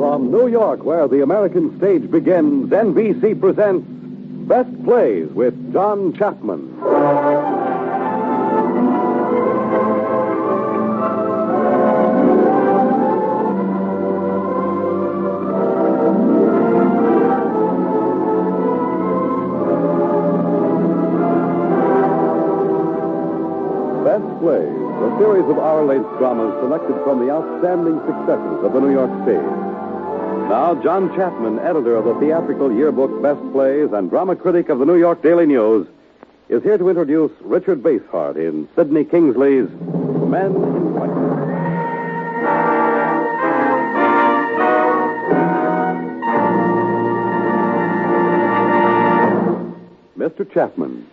From New York, where the American stage begins, NBC presents Best Plays with John Chapman. Best Plays, a series of hour-length dramas selected from the outstanding successes of the New York stage. Now, John Chapman, editor of the theatrical yearbook Best Plays and drama critic of the New York Daily News, is here to introduce Richard Basehart in Sidney Kingsley's Men in White. Mr. Chapman.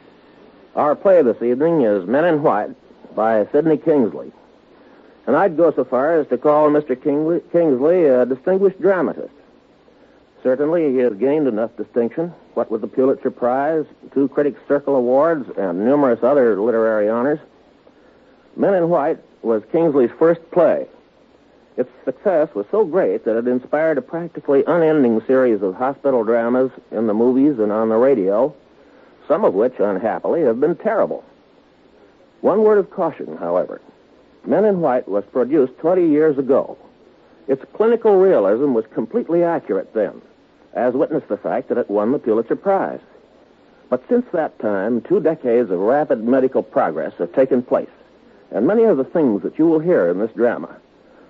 Our play this evening is Men in White by Sidney Kingsley. And I'd go so far as to call Mr. Kingsley a distinguished dramatist. Certainly, he has gained enough distinction, what with the Pulitzer Prize, 2 Critics' Circle Awards, and numerous other literary honors. Men in White was Kingsley's first play. Its success was so great that it inspired a practically unending series of hospital dramas in the movies and on the radio, some of which, unhappily, have been terrible. One word of caution, however. Men in White was produced 20 years ago. Its clinical realism was completely accurate then, as witness the fact that it won the Pulitzer Prize. But since that time, 2 decades of rapid medical progress have taken place, and many of the things that you will hear in this drama,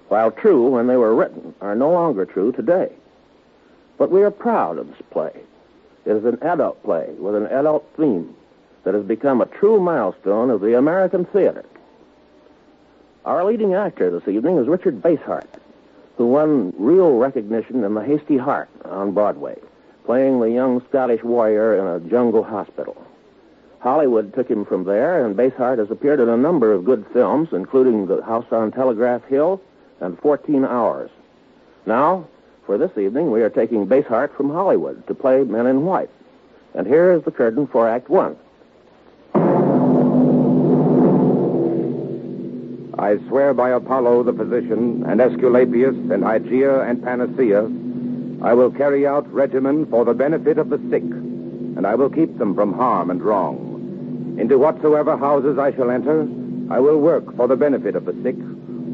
while true when they were written, are no longer true today. But we are proud of this play. It is an adult play with an adult theme that has become a true milestone of the American theater. Our leading actor this evening is Richard Basehart, who won real recognition in The Hasty Heart on Broadway, playing the young Scottish warrior in a jungle hospital. Hollywood took him from there, and Basehart has appeared in a number of good films, including The House on Telegraph Hill and 14 Hours. Now, for this evening, we are taking Basehart from Hollywood to play Men in White. And here is the curtain for Act 1. I swear by Apollo the physician, and Aesculapius, and Hygeia, and Panacea, I will carry out regimen for the benefit of the sick, and I will keep them from harm and wrong. Into whatsoever houses I shall enter, I will work for the benefit of the sick,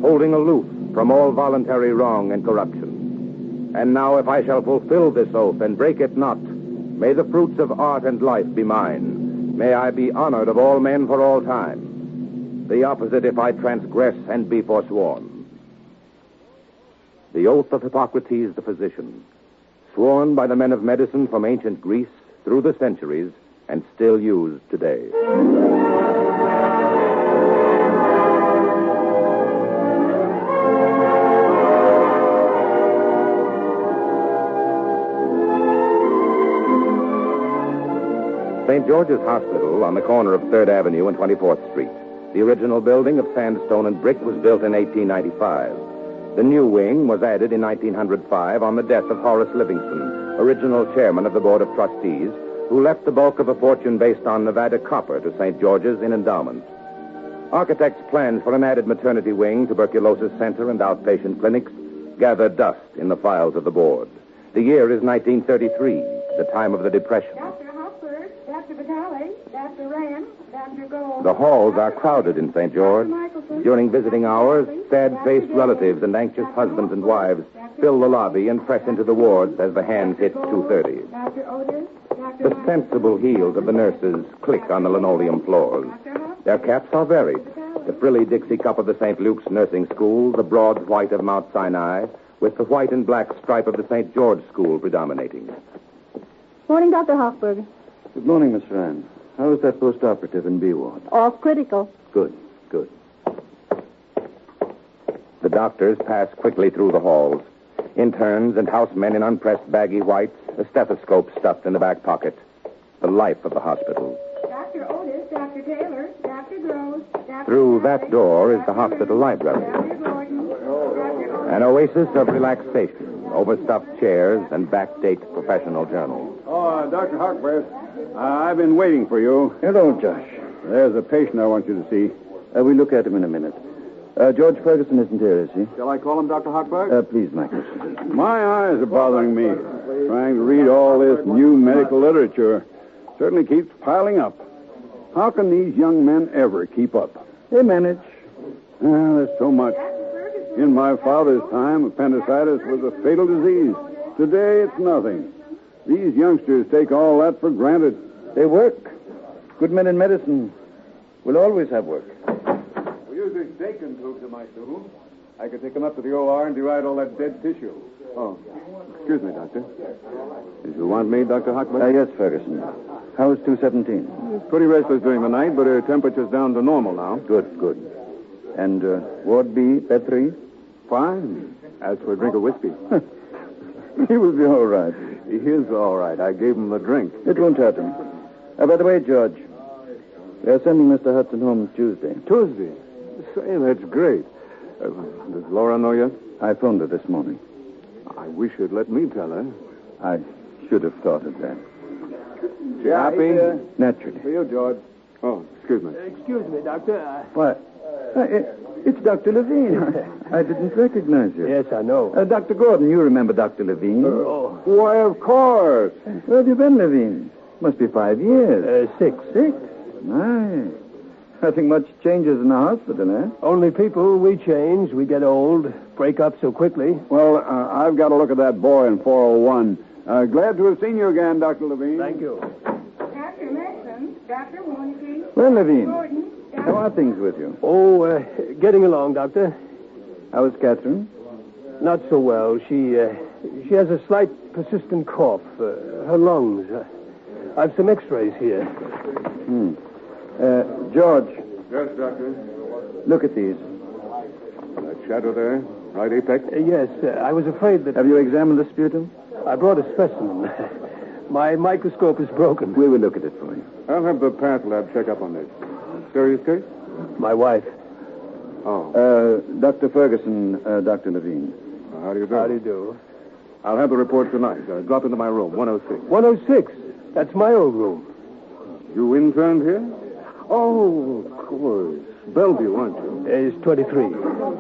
holding aloof from all voluntary wrong and corruption. And now, if I shall fulfill this oath and break it not, may the fruits of art and life be mine. May I be honored of all men for all time. The opposite if I transgress and be forsworn. The oath of Hippocrates the physician, sworn by the men of medicine from ancient Greece through the centuries and still used today. St. George's Hospital on the corner of 3rd Avenue and 24th Street. The original building of sandstone and brick was built in 1895. The new wing was added in 1905 on the death of Horace Livingston, original chairman of the Board of Trustees, who left the bulk of a fortune based on Nevada copper to St. George's in endowment. Architects' plans for an added maternity wing, tuberculosis center, and outpatient clinics gather dust in the files of the board. The year is 1933, the time of the Depression. Dr. Hopper, Dr. Vitale, Dr. Rand, Dr. Gold. The halls are crowded in St. George. During visiting hours, sad-faced relatives and anxious husbands and wives fill the lobby and press into the wards as the hands hit 2:30. Dr. Otis, The sensible heels of the nurses click on the linoleum floors. Their caps are varied. The frilly Dixie cup of the St. Luke's Nursing School, the broad white of Mount Sinai, with the white and black stripe of the St. George School predominating. Morning, Dr. Hochberg. Good morning, Miss Rand. How is that post-operative in B ward? Off critical. Good, good. The doctors pass quickly through the halls. Interns and housemen in unpressed baggy whites, a stethoscope stuffed in the back pocket. The life of the hospital. Dr. Otis, Dr. Taylor, Dr. Groves, Dr. Through that door is the hospital library. Dr. Gordon, Dr. Otis. An oasis of relaxation, overstuffed chairs, and backdate professional journals. Oh, Dr. Hochberg, I've been waiting for you. Hello, Josh. There's a patient I want you to see. We'll look at him in a minute. George Ferguson isn't here, is he? Shall I call him, Dr. Hochberg? Please, Michael. My eyes are bothering me. Trying to read all this new medical literature certainly keeps piling up. How can these young men ever keep up? They manage. There's so much. In my father's time, appendicitis was a fatal disease. Today, it's nothing. These youngsters take all that for granted. They work. Good men in medicine will always have work. We use this Dakin tube to my stool. I could take them up to the OR and deride all that dead tissue. Oh, excuse me, Doctor. Did you want me, Dr. Hochberg? Yes, Ferguson. How is 217? Pretty restless during the night, but her temperature's down to normal now. Good. And Ward B, bed 3? Fine. As for a drink of whiskey. He will be all right. He is all right. I gave him the drink. It won't hurt him. By the way, George, they're sending Mr. Hudson home Tuesday. Tuesday? Say, that's great. Does Laura know yet? I phoned her this morning. I wish you'd let me tell her. I should have thought of that. She happy? Naturally. For you, George. Oh, excuse me. Excuse me, Doctor. What? It's Dr. Levine. I didn't recognize you. Yes, I know. Dr. Gordon, you remember Dr. Levine? Why, of course. Where have you been, Levine? Must be 5 years. 6. 6? My. Nothing much changes in the hospital, eh? Only people, we change, we get old, break up so quickly. Well, I've got to look at that boy in 401. Glad to have seen you again, Dr. Levine. Thank you. Dr. Mason, Dr. Warnke. Well, Levine, Gordon, how are things with you? Oh, getting along, Doctor. How is Catherine? Not so well. She has a slight persistent cough. Her lungs. I've some x-rays here. George, Yes, Doctor. look at these. That shadow there, right apex? Yes, I was afraid that... Have you examined the sputum? I brought a specimen. My microscope is broken. We will look at it for you. I'll have the path lab check up on this. Serious case? My wife. Oh. Dr. Ferguson, Dr. Levine. How do you do? How do you do? I'll have the report tonight. Drop into my room, 106. 106. That's my old room. You interned here? Oh, of course. Bellevue, aren't you? He's 23.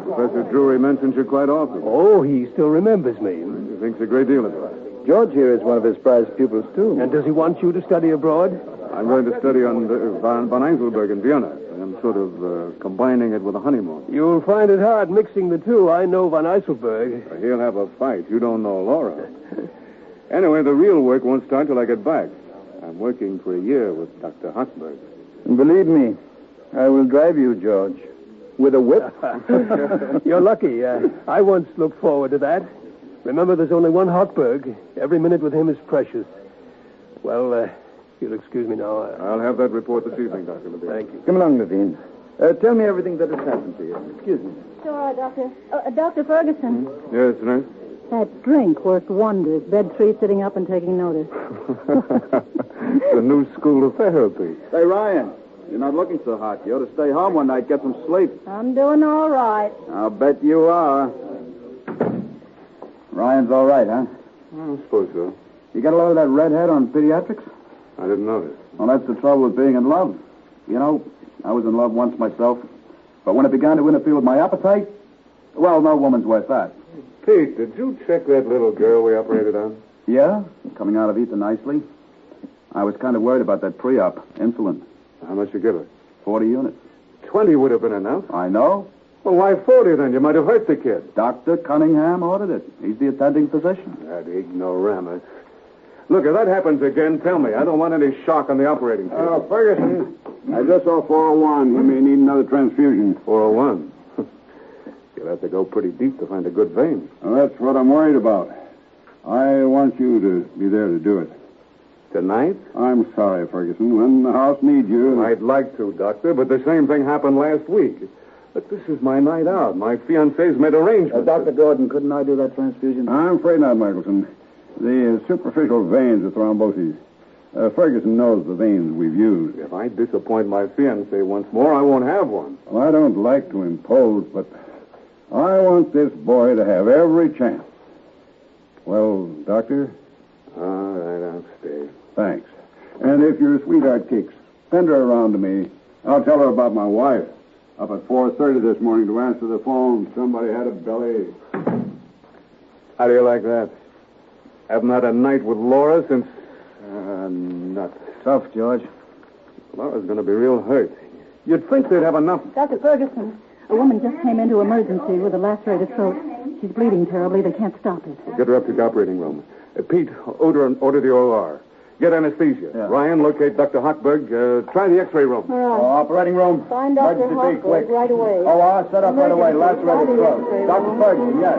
Professor Drury mentions you quite often. Oh, he still remembers me. He thinks a great deal of you. George here is one of his prize pupils, too. And does he want you to study abroad? I'm going to study on von Einzelberg in Vienna. I'm sort of combining it with a honeymoon. You'll find it hard mixing the two. I know von Eiselberg. He'll have a fight. You don't know Laura. Anyway, the real work won't start till I get back. I'm working for a year with Dr. Hochberg. And believe me, I will drive you, George, with a whip. You're lucky. I once looked forward to that. Remember, there's only one Hochberg. Every minute with him is precious. Well, you'll excuse me now. I'll have that report this evening, Dr. Levine. Thank you. Come along, Levine. Tell me everything that has happened to you. Excuse me. Sure, Doctor. Dr. Ferguson. Yes, nurse? That drink worked wonders. Bed 3 sitting up and taking notice. It's a new school of therapy. Say, Ryan, you're not looking so hot. You ought to stay home one night, get some sleep. I'm doing all right. I'll bet you are. Ryan's all right, huh? I suppose so. You got a lot of that redhead on pediatrics? I didn't notice. Well, that's the trouble with being in love. You know, I was in love once myself, but when it began to interfere with my appetite, well, no woman's worth that. Pete, did you check that little girl we operated on? Yeah, coming out of eating nicely. I was kind of worried about that pre-op, insulin. How much you give her? 40 units. 20 would have been enough. I know. Well, why 40 then? You might have hurt the kid. Dr. Cunningham ordered it. He's the attending physician. That ignoramus. Look, if that happens again, tell me. I don't want any shock on the operating table. Ferguson, I just saw 401. You may need another transfusion. 401. You'll have to go pretty deep to find a good vein. Well, that's what I'm worried about. I want you to be there to do it. Tonight? I'm sorry, Ferguson. When the house needs you... I'd like to, Doctor, but the same thing happened last week. But this is my night out. My fiancé's made arrangements. Dr. Gordon, couldn't I do that transfusion? I'm afraid not, Michelson. The superficial veins are thrombosis. Ferguson knows the veins we've used. If I disappoint my fiancé once more, I won't have one. Well, I don't like to impose, but I want this boy to have every chance. Well, Doctor? All right, I'll stay. Thanks. And if your sweetheart kicks, send her around to me. I'll tell her about my wife. Up at 4:30 this morning to answer the phone. Somebody had a belly. How do you like that? Haven't had a night with Laura since... nuts. Tough, George. Laura's going to be real hurt. You'd think they'd have enough... Dr. Ferguson, a woman just came into emergency with a lacerated throat. She's bleeding terribly. They can't stop it. Get her up to the operating room. Pete, order the OR. Get anesthesia. Yeah. Ryan, locate Dr. Hochberg. Try the X-ray room. All right. Operating room. Find Dr. Emergency, quick. Hochberg right away. OR, set up right away. Emergency. Lacerated Try the throat. X-ray Dr. room. Ferguson, yes.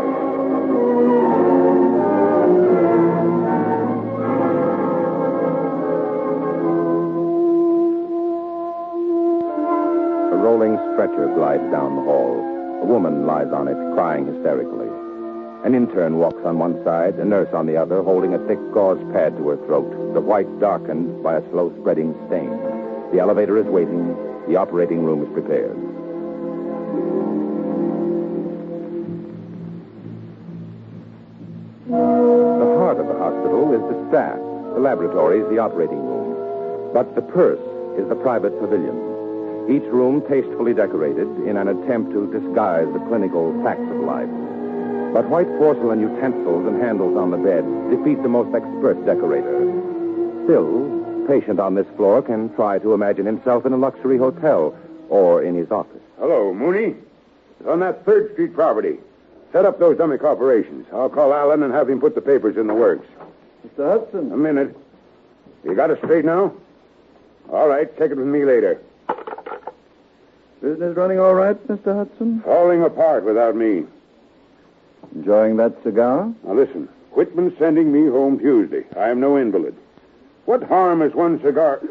A rolling stretcher glides down the hall. A woman lies on it, crying hysterically. An intern walks on one side, a nurse on the other, holding a thick gauze pad to her throat, the white darkened by a slow-spreading stain. The elevator is waiting. The operating room is prepared. The heart of the hospital is the staff. The laboratory is the operating room. But the purse is the private pavilion. Each room tastefully decorated in an attempt to disguise the clinical facts of life. But white porcelain utensils and handles on the bed defeat the most expert decorator. Still, patient on this floor can try to imagine himself in a luxury hotel or in his office. Hello, Mooney. It's on that 3rd Street property. Set up those dummy corporations. I'll call Allen and have him put the papers in the works. Mr. Hudson. A minute. You got it straight now? All right, take it with me later. Business running all right, Mr. Hudson? Falling apart without me. Enjoying that cigar? Now listen, Whitman's sending me home Tuesday. I am no invalid. What harm is one cigar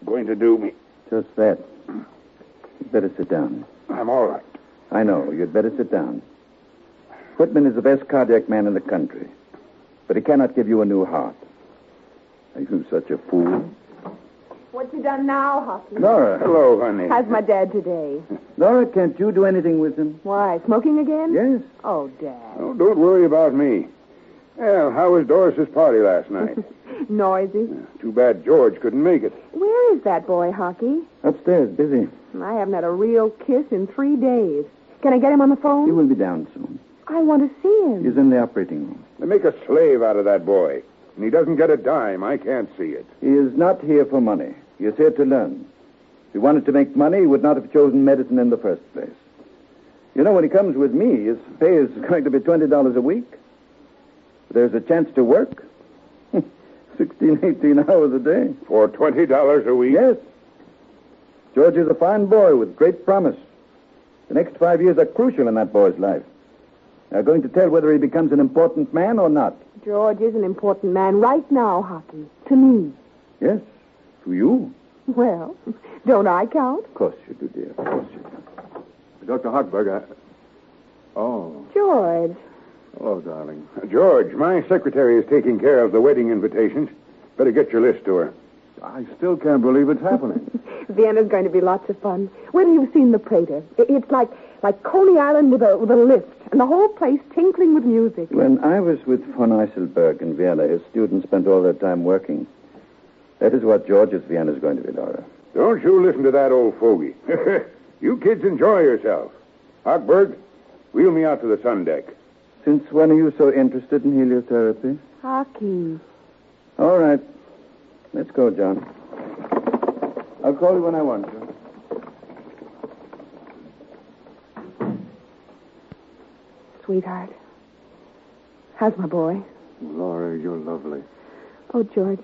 going to do me? Just that. You'd better sit down. I'm all right. I know. You'd better sit down. Whitman is the best cardiac man in the country. But he cannot give you a new heart. Are you such a fool? What you done now, Hockey? Nora. Hello, honey. How's my dad today? Nora, can't you do anything with him? Why, smoking again? Yes. Oh, Dad. Oh, don't worry about me. Well, how was Doris's party last night? Noisy. Too bad George couldn't make it. Where is that boy, Hockey? Upstairs, busy. I haven't had a real kiss in 3 days. Can I get him on the phone? He will be down soon. I want to see him. He's in the operating room. They make a slave out of that boy. And he doesn't get a dime. I can't see it. He is not here for money. He is here to learn. If he wanted to make money, he would not have chosen medicine in the first place. You know, when he comes with me, his pay is going to be $20 a week. There's a chance to work. 16, 18 hours a day. For $20 a week? Yes. George is a fine boy with great promise. The next 5 years are crucial in that boy's life. They're going to tell whether he becomes an important man or not. George is an important man right now, Hockey. To me. Yes, to you. Well, don't I count? Of course you do, dear. Of course you do. Dr. Hochberg, Oh. George. Hello, darling. George, my secretary is taking care of the wedding invitations. Better get your list to her. I still can't believe it's happening. Vienna's going to be lots of fun. Wait till you've seen the Prater. It's like Coney Island with a lift, and the whole place tinkling with music. When I was with von Eisselberg in Vienna, his students spent all their time working. That is what George's Vienna is going to be, Laura. Don't you listen to that old fogey. You kids enjoy yourself. Hochberg, wheel me out to the sun deck. Since when are you so interested in heliotherapy? Hockey. All right. Let's go, John. I'll call you when I want you. Sweetheart. How's my boy? Laura, you're lovely. Oh, George,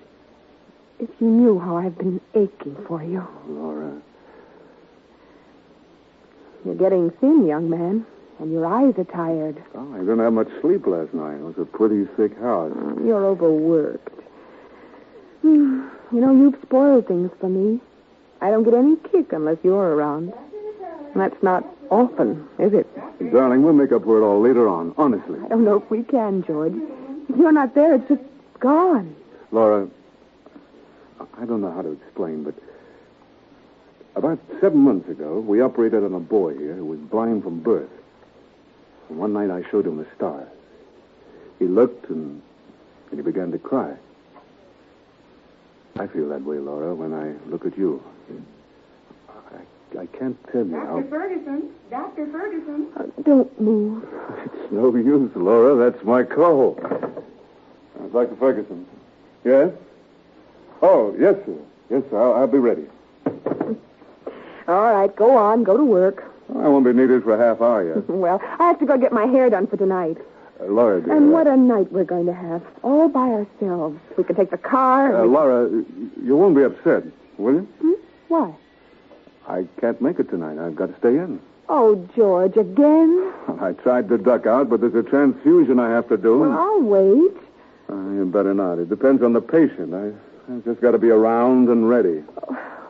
if you knew how I've been aching for you. Laura. You're getting thin, young man, and your eyes are tired. Oh, I didn't have much sleep last night. It was a pretty thick house. You're overworked. You know, you've spoiled things for me. I don't get any kick unless you're around. And that's not often, is it? Darling, we'll make up for it all later on, honestly. I don't know if we can, George. If you're not there, it's just gone. Laura, I don't know how to explain, but about 7 months ago, we operated on a boy here who was blind from birth. And one night I showed him the stars. He looked and he began to cry. I feel that way, Laura, when I look at you. I I can't tell you how. Dr. Ferguson. Dr. Ferguson. Don't move. It's no use, Laura. That's my call. Dr. Ferguson. Yes? Oh, yes, sir. Yes, sir. I'll be ready. All right, go on. Go to work. I won't be needed for a half hour yet. Well, I have to go get my hair done for tonight. Laura, dear. And what a night we're going to have. All by ourselves. We can take the car. And Laura, you won't be upset, will you? Why? I can't make it tonight. I've got to stay in. Oh, George, again? I tried to duck out, but there's a transfusion I have to do. Well, I'll wait. You better not. It depends on the patient. I've just got to be around and ready.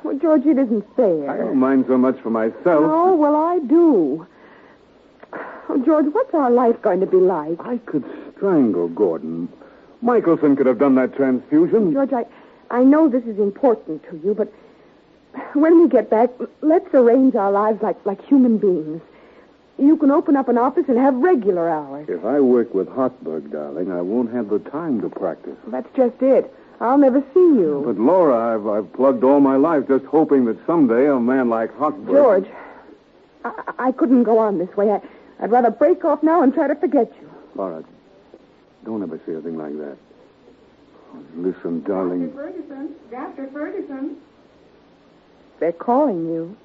Well, George, it isn't fair. I don't mind so much for myself. Oh, well, I do. Oh, George, what's our life going to be like? I could strangle Gordon. Michelson could have done that transfusion. George, I know this is important to you, but when we get back, let's arrange our lives like human beings. You can open up an office and have regular hours. If I work with Hochberg, darling, I won't have the time to practice. Well, that's just it. I'll never see you. But, Laura, I've plugged all my life just hoping that someday a man like Hochberg... George, I couldn't go on this way. I'd rather break off now and try to forget you. Laura, don't ever say a thing like that. Oh, listen, darling. Dr. Ferguson. Dr. Ferguson. They're calling you.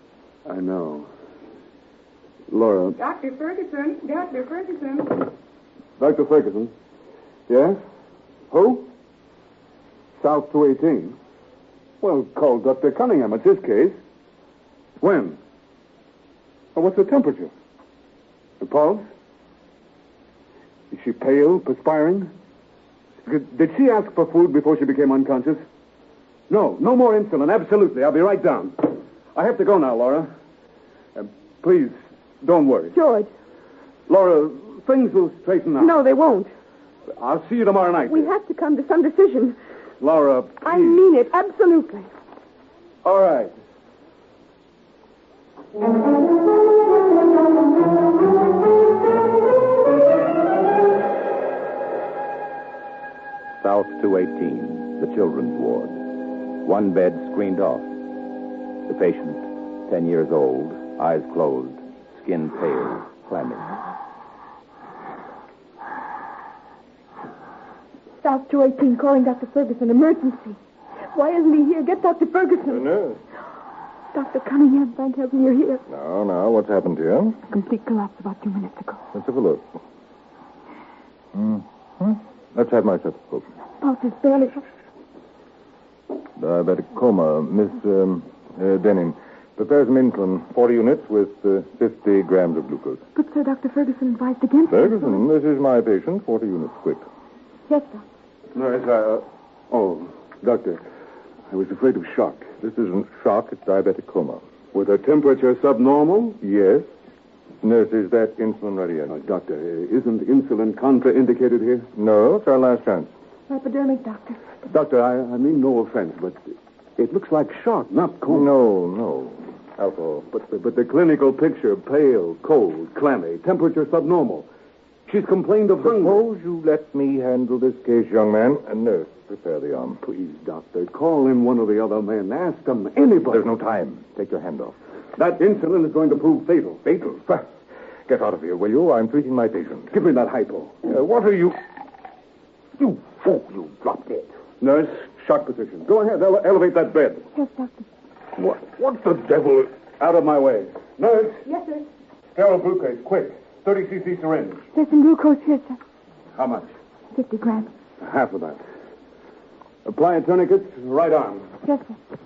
I know. Laura. Dr. Ferguson. Dr. Ferguson. Dr. Ferguson. Yes? Who? South 218. Well, call Dr. Cunningham. It's his case. When? Well, what's the temperature? The pulse? Is she pale, perspiring? Did she ask for food before she became unconscious? No more insulin. Absolutely. I'll be right down. I have to go now, Laura. Please, don't worry. George. Laura, things will straighten out. No, they won't. I'll see you tomorrow night. We have to come to some decision. Laura, please. I mean it, absolutely. All right. South 218, the children's ward. One bed screened off. The patient, 10 years old, eyes closed, skin pale, clammy. South 218 calling Dr. Ferguson. Emergency. Why isn't he here? Get Dr. Ferguson. nurse. Dr. Cunningham, thank heaven you're here. Now, what's happened to you? Complete collapse about 2 minutes ago. Let's have a look. Mm-hmm. Let's have my stethoscope. Pulse is barely... Diabetic coma. Miss Denning. Prepare some insulin, 40 units with 50 grams of glucose. But, sir, Dr. Ferguson advised against Ferguson, this is my patient, 40 units, quick. Yes, sir. Nurse, doctor, I was afraid of shock. This isn't shock, it's diabetic coma. With her temperature subnormal? Yes. Nurse, is that insulin ready yet? Doctor, isn't insulin contraindicated here? No, it's our last chance. Hypodermic, doctor. Doctor, I mean no offense, but it looks like shock, not coma. No. Alcohol. But the clinical picture, pale, cold, clammy, temperature subnormal. She's complained of hunger. Suppose you let me handle this case, young man. And nurse, prepare the arm. Please, doctor, call in one of the other men. Ask them, anybody. There's no time. Take your hand off. That insulin is going to prove fatal. Fatal? Get out of here, will you? I'm treating my patient. Give me that hypo. What are you... You fool, you dropped it. Nurse, shock position. Go ahead, elevate that bed. Yes, doctor. What the devil? Out of my way. Nurse. Yes, sir. Sterile glucose, quick. 30 cc syringe. There's some glucose here, sir. How much? 50 grams. Half of that. Apply a tourniquet, right arm. Yes, sir.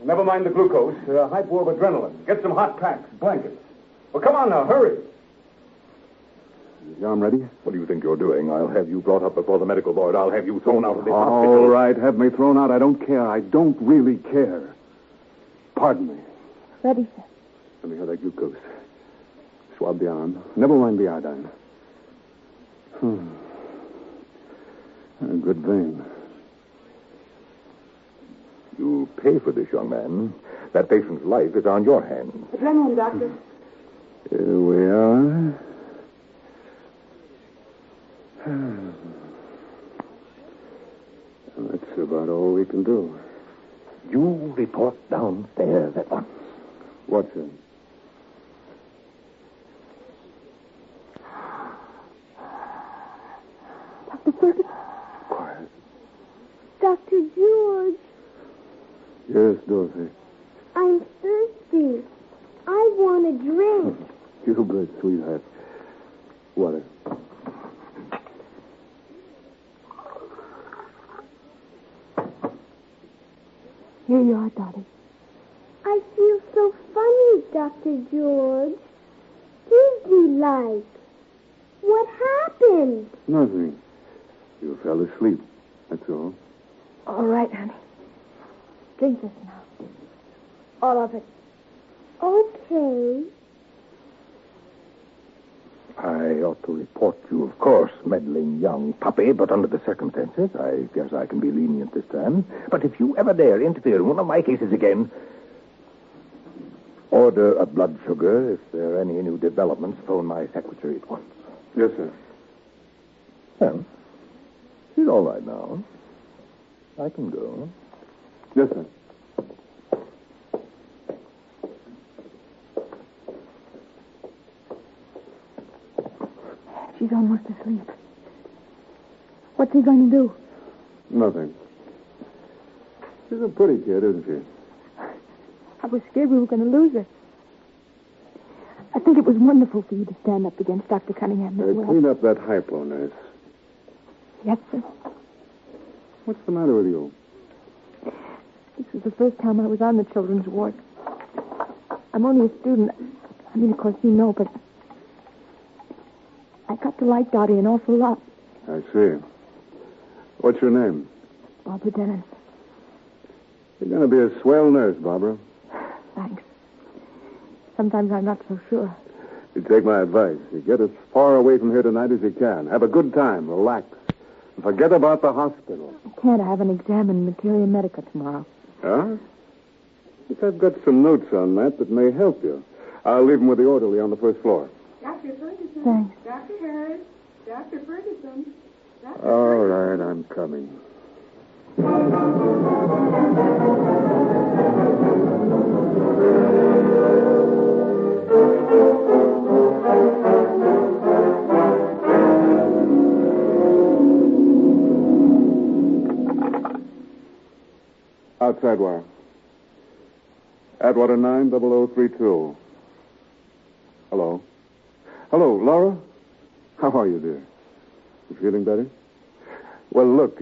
Never mind the glucose. Hypo of adrenaline. Get some hot packs, blankets. Well, come on now, hurry. Is your arm ready? What do you think you're doing? I'll have you brought up before the medical board. I'll have you thrown out of this hospital. All right, have me thrown out. I don't care. I don't really care. Pardon me. Ready, sir. Let me have that glucose. Swab the arm. Never mind the iodine. A good vein. You'll pay for this, young man. That patient's life is on your hands. Adrenaline, doctor. Here we are. That's about all we can do. You report downstairs at once. What's it? Dr. Ferguson. Quiet. Dr. George. Yes, Dorothy. I'm thirsty. I want a drink. You bet, sweetheart. Water. Here you are, Dottie. I feel so funny, Dr. George. Disney-like. What happened? Nothing. You fell asleep. That's all. All right, honey. Drink this now. All of it. Okay. I ought to report you, of course, meddling young puppy, but under the circumstances, I guess I can be lenient this time. But if you ever dare interfere in one of my cases again, order a blood sugar. If there are any new developments, phone my secretary at once. Yes, sir. Well, she's all right now. I can go. Yes, sir. She's almost asleep. What's he going to do? Nothing. She's a pretty kid, isn't she? I was scared we were going to lose her. I think it was wonderful for you to stand up against Dr. Cunningham. Clean up that hypo, nurse. Yes, sir. What's the matter with you? This was the first time I was on the children's ward. I'm only a student. I mean, of course, you know, but I got to like Dottie an awful lot. I see. What's your name? Barbara Dennis. You're going to be a swell nurse, Barbara. Thanks. Sometimes I'm not so sure. You take my advice. You get as far away from here tonight as you can. Have a good time. Relax. And forget about the hospital. I can't. I have an exam in Materia Medica tomorrow. Huh? Yes, I've got some notes on that may help you. I'll leave them with the orderly on the first floor. Dr. Ferguson. Thanks. Dr. Harris. Dr. Ferguson. All right, I'm coming. Outside wire. Atwater 90032. Hello. Hello, Laura? How are you, dear? You feeling better? Well, look,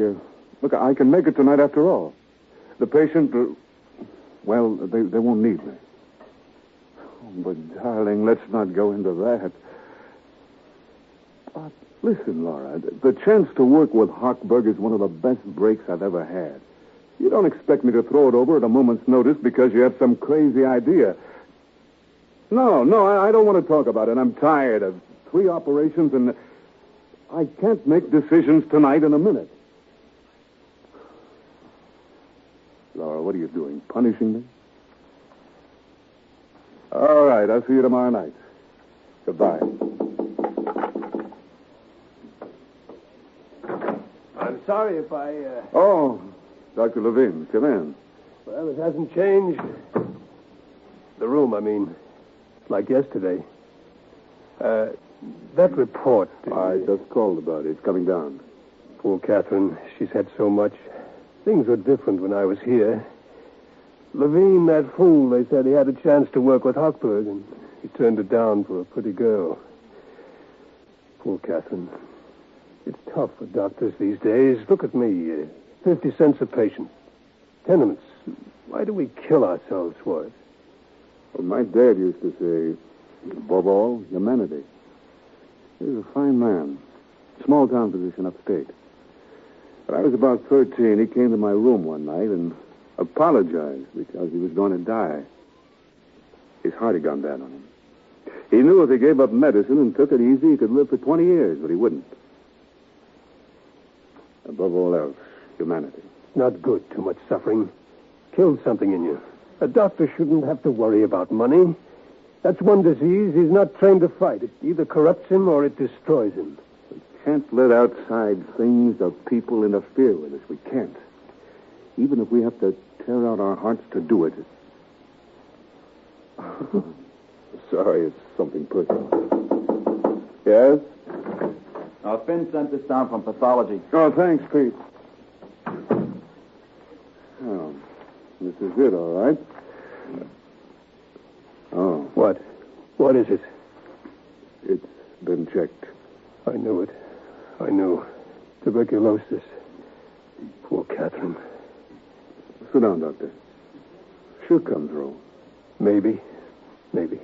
I can make it tonight after all. The patient, well, they won't need me. Oh, but, darling, let's not go into that. But listen, Laura, the chance to work with Hochberg is one of the best breaks I've ever had. You don't expect me to throw it over at a moment's notice because you have some crazy idea. No, I don't want to talk about it. I'm tired of 3 operations, and I can't make decisions tonight in a minute. Laura, what are you doing? Punishing me? All right, I'll see you tomorrow night. Goodbye. I'm sorry if I... Oh, Dr. Levine, come in. Well, it hasn't changed. The room, I mean. Like yesterday. That report... I just called about it. It's coming down. Poor Catherine. She's had so much. Things were different when I was here. Levine, that fool, they said he had a chance to work with Hochberg, and he turned it down for a pretty girl. Poor Catherine. It's tough for doctors these days. Look at me. 50 cents a patient. Tenements. Why do we kill ourselves for it? Well, my dad used to say, above all, humanity. He was a fine man. Small-town physician upstate. When I was about 13, he came to my room one night and apologized because he was going to die. His heart had gone bad on him. He knew if he gave up medicine and took it easy, he could live for 20 years, but he wouldn't. Above all else, humanity. Not good, too much suffering. Killed something in you. A doctor shouldn't have to worry about money. That's one disease he's not trained to fight. It either corrupts him or it destroys him. We can't let outside things or people interfere with us. We can't. Even if we have to tear out our hearts to do it. Sorry, it's something personal. Yes? Finn sent this down from pathology. Oh, thanks, Pete. Oh, this is it, all right. Oh. What? What is it? It's been checked. I knew it. I knew. Tuberculosis. Poor Catherine. Sit down, Doctor. She'll come through. Maybe. Maybe.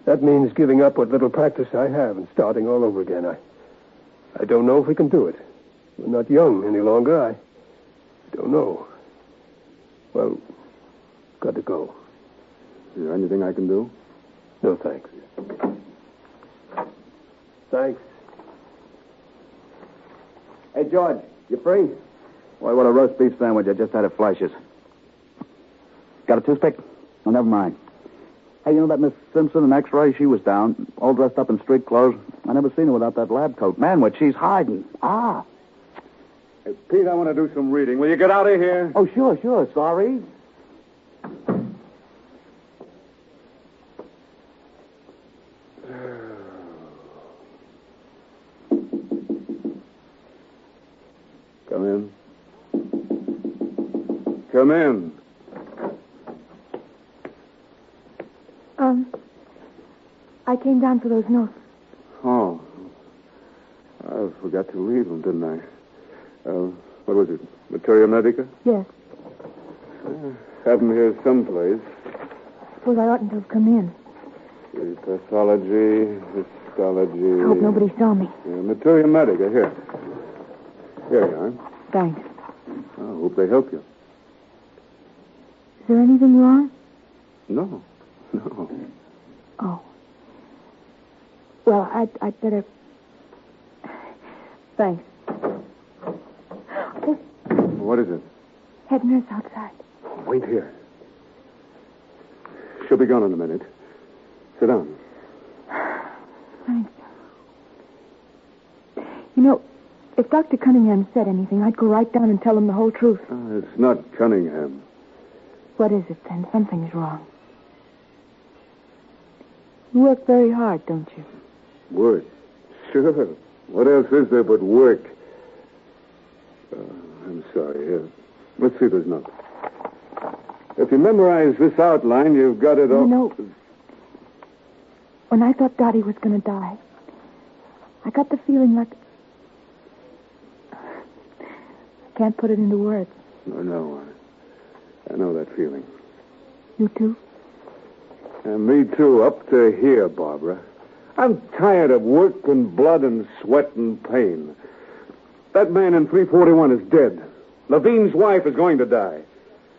That means giving up what little practice I have and starting all over again. I don't know if we can do it. We're not young any longer. I don't know. Well, got to go. Is there anything I can do? No, thanks. Thanks. Hey, George, you free? Boy, what a roast beef sandwich. I just had at Fleisch's. Got a toothpick? Oh, never mind. Hey, you know that Miss Simpson in X-ray? She was down, all dressed up in street clothes. I never seen her without that lab coat. Man, what she's hiding. Ah. Hey, Pete, I want to do some reading. Will you get out of here? Oh, sure. Sorry. Come in. Come in. I came down for those notes. Oh. I forgot to read them, didn't I? What was it? Materia Medica? Yes. Have them here someplace. Suppose I oughtn't to have come in. The pathology, histology. I hope nobody saw me. Materia Medica, here. Here you are. Thanks. I hope they help you. Is there anything wrong? No. Oh. Well, I'd better... Thanks. Oh, What is it? head nurse outside. Wait here. She'll be gone in a minute. Sit down. Thanks. You know, if Dr. Cunningham said anything, I'd go right down and tell him the whole truth. It's not Cunningham. What is it, then? Something's wrong. You work very hard, don't you? Work? Sure. What else is there but work? I'm sorry. Here. Let's see there's nothing. If you memorize this outline, you've got it all... You know, when I thought Dottie was going to die, I got the feeling like... I can't put it into words. No. I know that feeling. You too? And me too, up to here, Barbara. I'm tired of work and blood and sweat and pain. That man in 341 is dead. Levine's wife is going to die.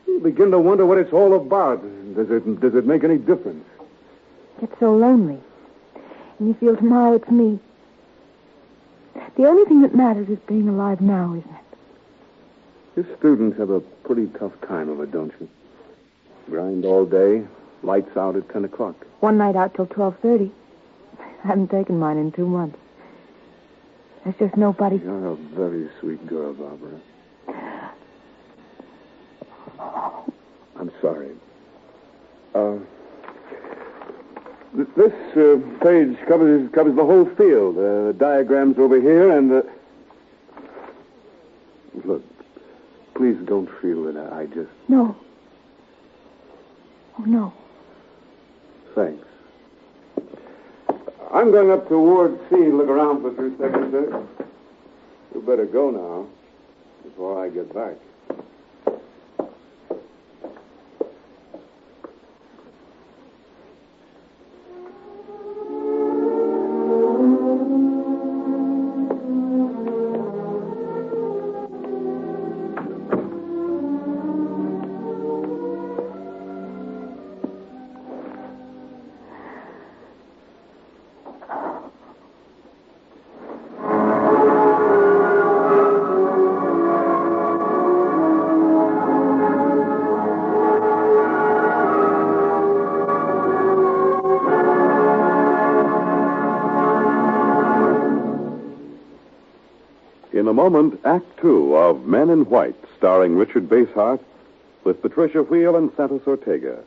You begin to wonder what it's all about. Does it make any difference? Get so lonely. And you feel tomorrow it's me. The only thing that matters is being alive now, isn't it? You students have a pretty tough time of it, don't you? Grind all day, lights out at 10 o'clock. One night out till 12:30. I haven't taken mine in 2 months. There's just nobody... You're a very sweet girl, Barbara. I'm sorry. This page covers the whole field. The diagrams over here and the... Look, please don't feel that I just... No. Oh, no. Thanks. I'm going up to Ward C and look around for 3 seconds, sir. You better go now before I get back. In a moment, Act Two of Men in White, starring Richard Basehart, with Patricia Wheel and Santos Ortega.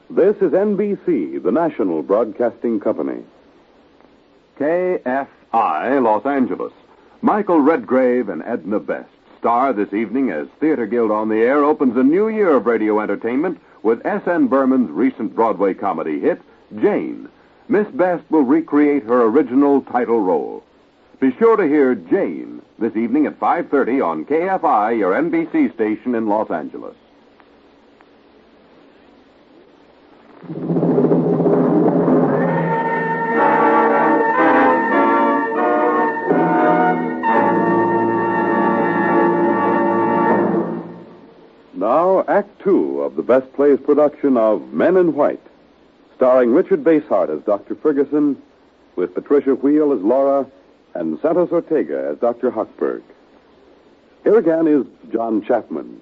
This is NBC, the national broadcasting company. KFI, Los Angeles. Michael Redgrave and Edna Best star this evening as Theater Guild on the Air opens a new year of radio entertainment with S.N. Berman's recent Broadway comedy hit, Jane. Miss Best will recreate her original title role. Be sure to hear Jane this evening at 5:30 on KFI, your NBC station in Los Angeles. Now, Act Two of the Best Plays production of Men in White, starring Richard Basehart as Dr. Ferguson, with Patricia Wheel as Laura, and Santos Ortega as Dr. Hochberg. Here again is John Chapman.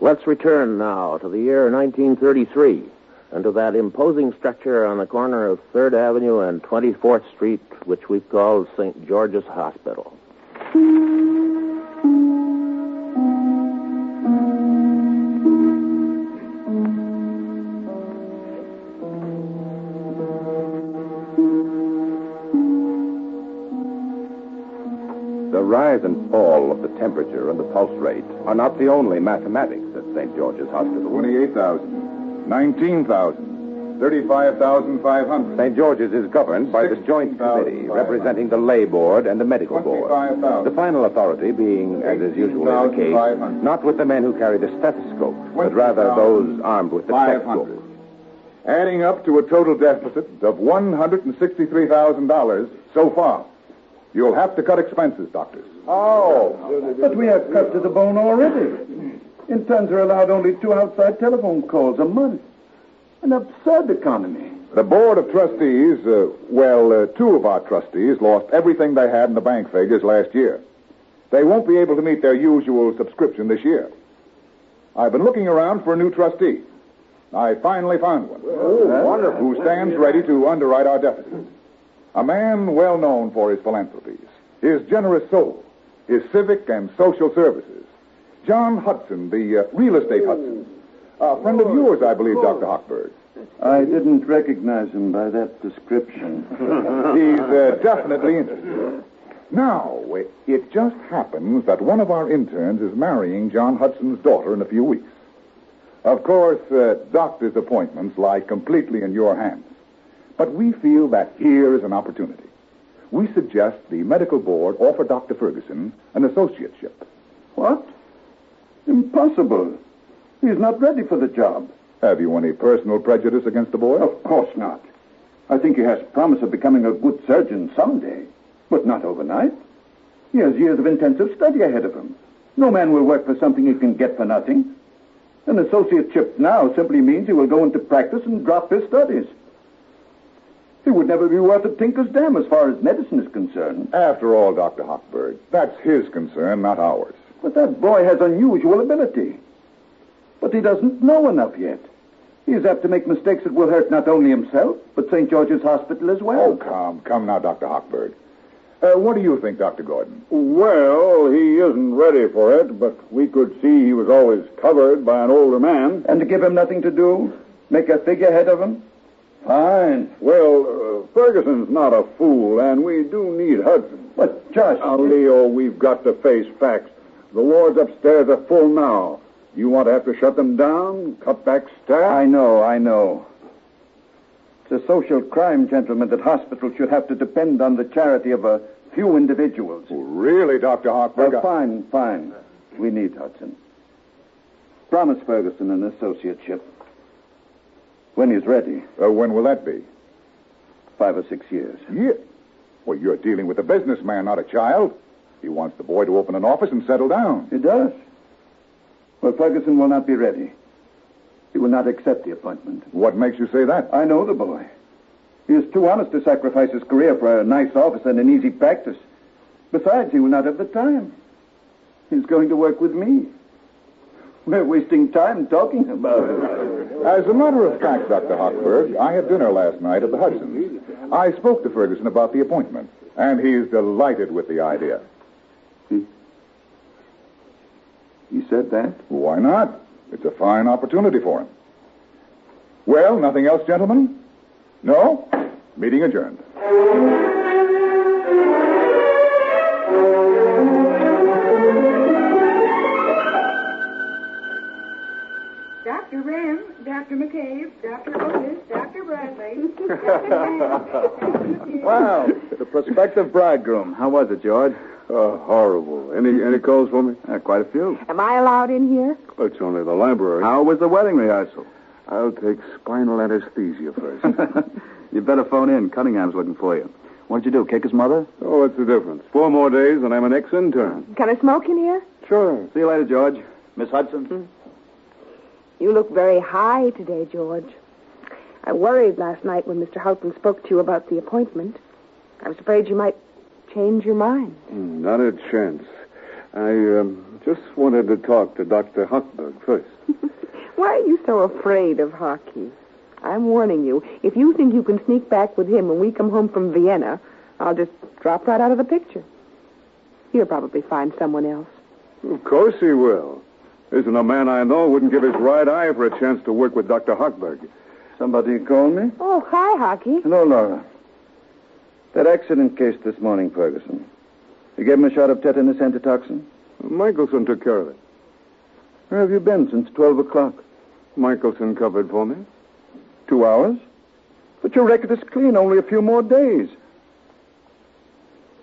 Let's return now to the year 1933 and to that imposing structure on the corner of 3rd Avenue and 24th Street, which we've called St. George's Hospital. The rise and fall of the temperature and the pulse rate are not the only mathematics at St. George's Hospital. 28,000, 19,000, 35,500. St. George's is governed by the Joint Committee, representing the Lay Board and the Medical Board. The final authority being, as is usually the case, not with the men who carry the stethoscope, but rather those armed with the checkbook. Adding up to a total deficit of $163,000 so far. You'll have to cut expenses, doctors. Oh, but we have cut to the bone already. Interns are allowed only 2 outside telephone calls a month. An absurd economy. The Board of Trustees, 2 of our trustees lost everything they had in the bank figures last year. They won't be able to meet their usual subscription this year. I've been looking around for a new trustee. I finally found one. Oh, wonderful. Who stands ready to underwrite our deficit. A man well known for his philanthropies, his generous soul, his civic and social services. John Hudson, the real estate Hudson. A friend of yours, I believe, Dr. Hochberg. I didn't recognize him by that description. He's definitely interested. Now, it just happens that one of our interns is marrying John Hudson's daughter in a few weeks. Of course, doctor's appointments lie completely in your hands. But we feel that here is an opportunity. We suggest the medical board offer Dr. Ferguson an associateship. What? Impossible. He's not ready for the job. Have you any personal prejudice against the boy? Of course not. I think he has promise of becoming a good surgeon someday, but not overnight. He has years of intensive study ahead of him. No man will work for something he can get for nothing. An associateship now simply means he will go into practice and drop his studies. It would never be worth a tinker's dam as far as medicine is concerned. After all, Dr. Hochberg, that's his concern, not ours. But that boy has unusual ability. But he doesn't know enough yet. He is apt to make mistakes that will hurt not only himself, but St. George's Hospital as well. Oh, come now, Dr. Hochberg. What do you think, Dr. Gordon? Well, he isn't ready for it, but we could see he was always covered by an older man. And to give him nothing to do? Make a figurehead of him? Fine. Well, Ferguson's not a fool, and we do need Hudson. But, Josh... Now, Leo, we've got to face facts. The wards upstairs are full now. You want to have to shut them down? Cut back staff? I know. It's a social crime, gentlemen, that hospitals should have to depend on the charity of a few individuals. Oh, really, Dr. Hochberg? Fine. We need Hudson. Promise Ferguson an associateship. When he's ready. When will that be? 5 or 6 years. Yeah. Well, you're dealing with a businessman, not a child. He wants the boy to open an office and settle down. He does. Well, Ferguson will not be ready. He will not accept the appointment. What makes you say that? I know the boy. He is too honest to sacrifice his career for a nice office and an easy practice. Besides, he will not have the time. He's going to work with me. We're wasting time talking about it. As a matter of fact, Dr. Hochberg, I had dinner last night at the Hudsons. I spoke to Ferguson about the appointment, and he's delighted with the idea. He said that? Why not? It's a fine opportunity for him. Well, nothing else, gentlemen? No? Meeting adjourned. Dr. Rim, Dr. McCabe, Dr. Otis, Dr. Bradley. Wow. The prospective bridegroom. How was it, George? Oh, horrible. Any calls for me? Quite a few. Am I allowed in here? It's only the library. How was the wedding rehearsal? I'll take spinal anesthesia first. You better phone in. Cunningham's looking for you. What'd you do, kick his mother? Oh, what's the difference? 4 more days and I'm an ex-intern. Can I smoke in here? Sure. See you later, George. Miss Hudson? You look very high today, George. I worried last night when Mr. Houghton spoke to you about the appointment. I was afraid you might change your mind. Not a chance. I just wanted to talk to Dr. Hochberg first. Why are you so afraid of hockey? I'm warning you. If you think you can sneak back with him when we come home from Vienna, I'll just drop right out of the picture. He'll probably find someone else. Of course he will. Isn't a man I know wouldn't give his right eye for a chance to work with Dr. Hochberg. Somebody called me? Oh, hi, Hockey. Hello, Laura. That accident case this morning, Ferguson. You gave him a shot of tetanus antitoxin? Michelson took care of it. Where have you been since 12 o'clock? Michelson covered for me. 2 hours? But your record is clean, only a few more days.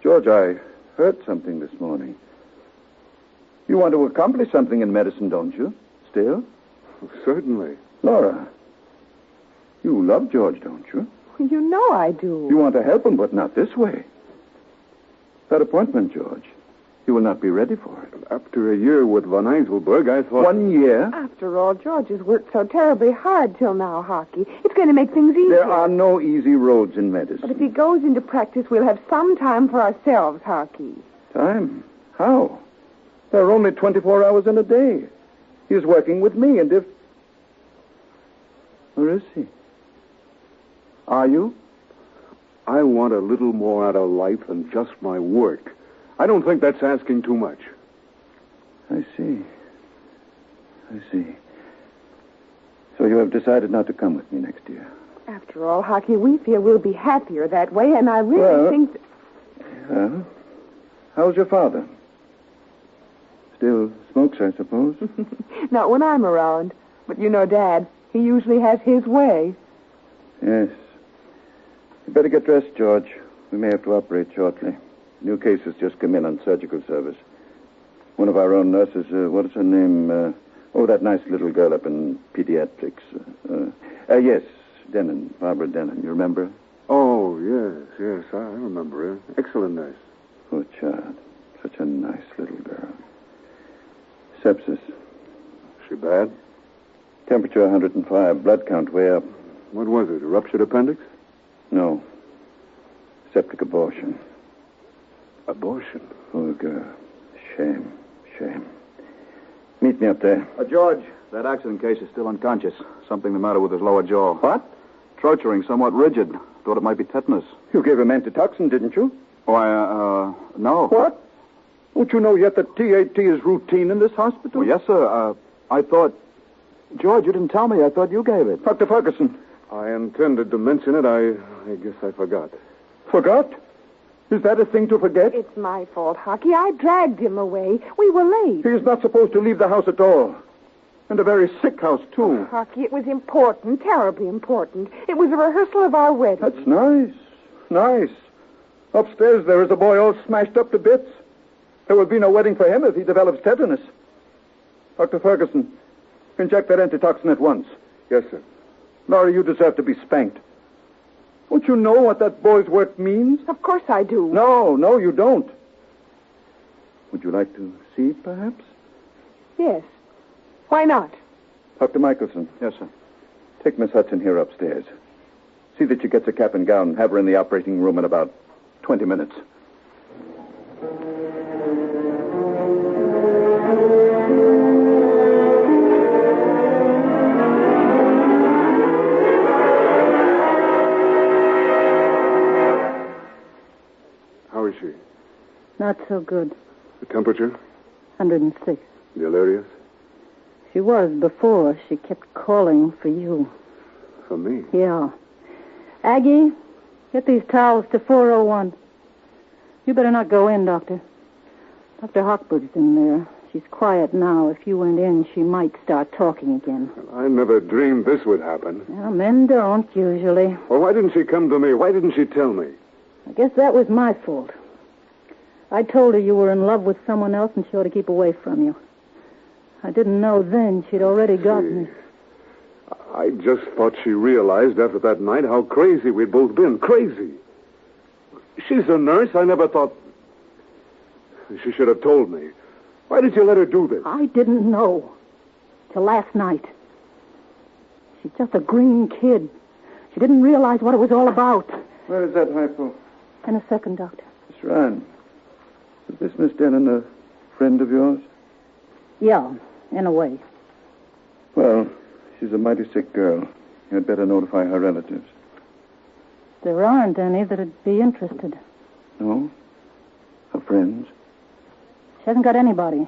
George, I heard something this morning. You want to accomplish something in medicine, don't you? Still? Certainly. Laura, you love George, don't you? You know I do. You want to help him, but not this way. That appointment, George, you will not be ready for it. After a year with von Eiselberg, I thought... 1 year? After all, George has worked so terribly hard till now, Hockey. It's going to make things easier. There are no easy roads in medicine. But if he goes into practice, we'll have some time for ourselves, Hockey. Time? How? There are only 24 hours in a day. He's working with me, and if... Where is he? Are you? I want a little more out of life than just my work. I don't think that's asking too much. I see. So you have decided not to come with me next year? After all, Hockey, we feel we'll be happier that way, and I really think... Well, how's your father? Still smokes, I suppose? Not when I'm around. But you know, Dad, he usually has his way. Yes. You better get dressed, George. We may have to operate shortly. New case has just come in on surgical service. One of our own nurses, what is her name? That nice little girl up in pediatrics. Yes, Denon, Barbara Denon. You remember? Oh, yes, I remember her. Excellent nurse. Poor child. Such a nice little girl. Sepsis. She bad? Temperature 105. Blood count way up. What was it, a ruptured appendix? No. Septic abortion. Abortion? Poor girl. Shame. Meet me up there. George, that accident case is still unconscious. Something the matter with his lower jaw. What? Trocheling, somewhat rigid. Thought it might be tetanus. You gave him antitoxin, didn't you? Oh, no. What? Don't you know yet that TAT is routine in this hospital? Well, yes, sir. I thought... George, you didn't tell me. I thought you gave it. Dr. Ferguson. I intended to mention it. I guess I forgot. Forgot? Is that a thing to forget? It's my fault, Hockey. I dragged him away. We were late. He is not supposed to leave the house at all. And a very sick house, too. Oh, Hockey, it was important, terribly important. It was a rehearsal of our wedding. That's nice. Upstairs there is a boy all smashed up to bits. There will be no wedding for him if he develops tetanus. Dr. Ferguson, inject that antitoxin at once. Yes, sir. Laura, you deserve to be spanked. Don't you know what that boy's work means? Of course I do. No, you don't. Would you like to see it, perhaps? Yes. Why not? Dr. Michelson. Yes, sir. Take Miss Hudson here upstairs. See that she gets a cap and gown. Have her in the operating room in about 20 minutes. How is she? Not so good. The temperature? 106. Delirious? She was before. She kept calling for you. For me? Yeah. Aggie, get these towels to 401. You better not go in, Doctor. Dr. Hochberg's in there. She's quiet now. If you went in, she might start talking again. I never dreamed this would happen. Well, men don't, usually. Well, why didn't she come to me? Why didn't she tell me? I guess that was my fault. I told her you were in love with someone else and she ought to keep away from you. I didn't know then she'd already got me. I just thought she realized after that night how crazy we'd both been. Crazy. She's a nurse. I never thought... She should have told me. Why did you let her do this? I didn't know. Till last night. She's just a green kid. She didn't realize what it was all about. Where is that hypo? In a second, Doctor. Miss Ryan, is this Miss Denon a friend of yours? Yeah, in a way. Well, she's a mighty sick girl. You'd better notify her relatives. There aren't any that'd be interested. No? Her friends? She hasn't got anybody.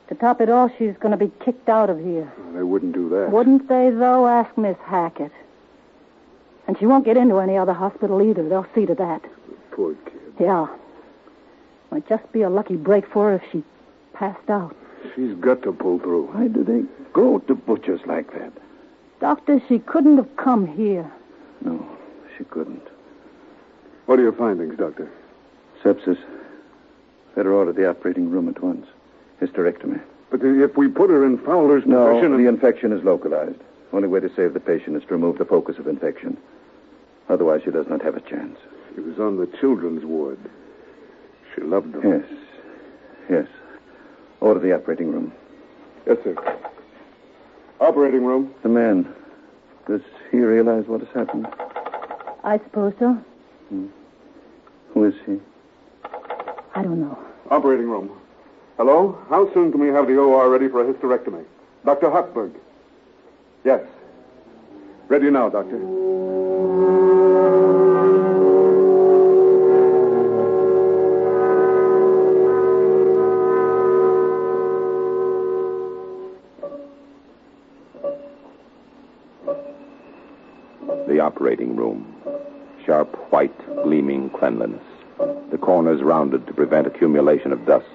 To top it all, she's going to be kicked out of here. They wouldn't do that. Wouldn't they, though? Ask Miss Hackett. And she won't get into any other hospital either. They'll see to that. Poor kid. Yeah. Might just be a lucky break for her if she passed out. She's got to pull through. Why do they go to butchers like that? Doctor, she couldn't have come here. No, she couldn't. What are your findings, Doctor? Sepsis. Better order the operating room at once. Hysterectomy. But if we put her in Fowler's position... No, the infection is localized. Only way to save the patient is to remove the focus of infection. Otherwise, she does not have a chance. She was on the children's ward. She loved them. Yes. Yes. Order the operating room. Yes, sir. Operating room. The man. Does he realize what has happened? I suppose so. Who is he? I don't know. Operating room. Hello? How soon can we have the OR ready for a hysterectomy? Dr. Hochberg. Yes. Ready now, Doctor. The operating room. Sharp, white, gleaming cleanliness. The corners rounded to prevent accumulation of dust.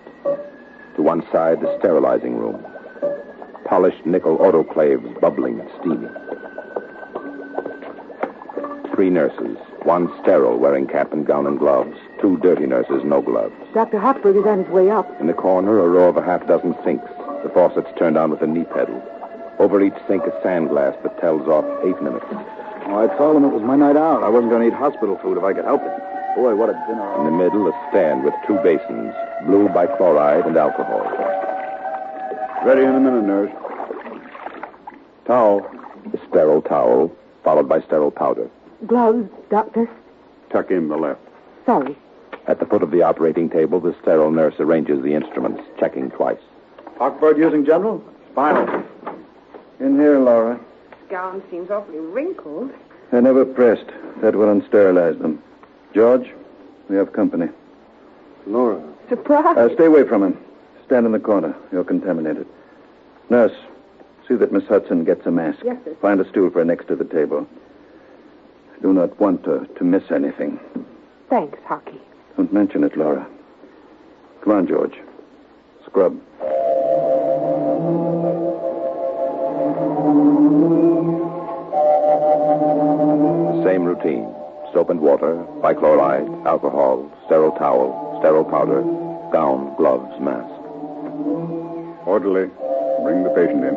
To one side, the sterilizing room. Polished nickel autoclaves bubbling and steaming. 3 nurses, one sterile wearing cap and gown and gloves, 2 dirty nurses, no gloves. Dr. Hochberg is on his way up. In the corner, a row of a half-dozen sinks, the faucets turned on with a knee pedal. Over each sink, a sand glass that tells off 8 minutes. Oh, I told him it was my night out. I wasn't going to eat hospital food if I could help it. Boy, what a dinner. In the middle, a stand with 2 basins, blue bichloride and alcohol. Ready in a minute, nurse. Towel. A sterile towel, followed by sterile powder. Gloves, Doctor. Tuck in the left. Sorry. At the foot of the operating table, the sterile nurse arranges the instruments, checking twice. Hochberg using general? Spinal. In here, Laura. Gown seems awfully wrinkled. They're never pressed. That will unsterilize them. George, we have company. Laura. Surprise. Stay away from him. Stand in the corner. You're contaminated. Nurse, see that Miss Hudson gets a mask. Yes, sir. Find a stool for her next to the table. I do not want her to miss anything. Thanks, Hockey. Don't mention it, Laura. Come on, George. Scrub. The same routine. Soap and water, bichloride, alcohol, sterile towel, sterile powder, gown, gloves, mask. Orderly, bring the patient in.